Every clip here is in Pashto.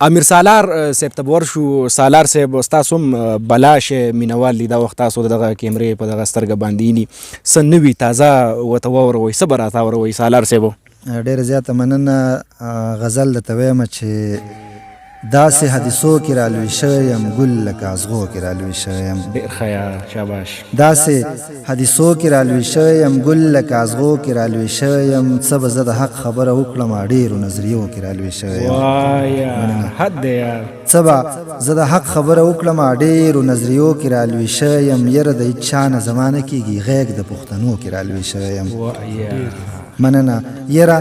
امیر سالار صاحب ته ورشو. سالار صاحب ستاسو هم بلا شی مینوال دي دا وخت تاسو دغه کیمرې په دغه سترګه باندې ني څه نوي تازه ورته واوروئ څه به راته واوروئ سالار صاحبو؟ ډېره زیاته مننه. غزل درته وایم چې داسې حدیثو کې رالوی شوی یم ګل لکه ازغو کې رالوی شوی یم. ډېر ښه یار شاباش. داسې حدیثو کې رالوی شوی یم ګل لکه ازغو کې رالوی شوی یم څه به زه د حق خبره وکړم ډېرو نظریو کې رالوی شوی یم. وایه حد دی یار. څه به زه د حق خبره وکړم ډېرو نظریو کې رالوی شوی یم یره د هېچ چا نه زمانه کېږي غیږ د پښتنو کې رالوی شوی یم. مننه یره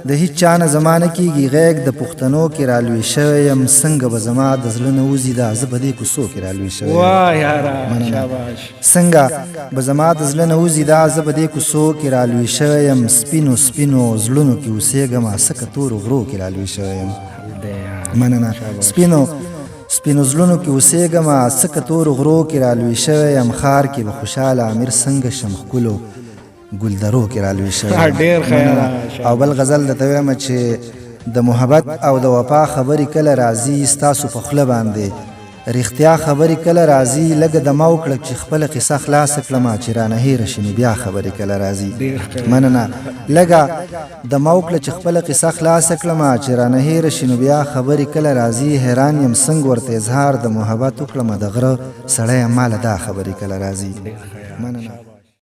د هېچ چا نه زمانه کېږي غیږ د پښتنو کې رالوی شوی یم څنګه به زما د زړه نه وځي دا زه په دې کوڅو کې رالوی شوی یم. څنګه به زما د زړه نه وځي دا زه په دې کوڅو کې رالوی شوی یم سپینو سپینو زړونو کې اوسېږم څکه تورو غرو کې رالوی شوی یم. مننه سپینو سپینو زړونو کې اوسېږم څکه تورو غرو کې رالوی شوی یم ښار کې به خوشحاله امیر څنګه شم ښکلو ګلدرو کې رالوی شوی یم. او بل غزل درته وایم چې د محبت او د وفا خبرې کله راځي ستاسو په خوله باندې رښتیا خبرې کله راځي لږه دمه وکړه چې خپله قصه خلاصه کړمه چې رانه هېره شي نو بیا خبرې کله راځي. مننه لږه دمه وکړه چې خپله قصه خلاصه کړمه چې رانه هېره شي نو بیا خبرې کله راځي حیران یم څنګه ورته اظهار د محبت وکړمه د غره سړی یم ماله دا خبرې کله راځي. مننه.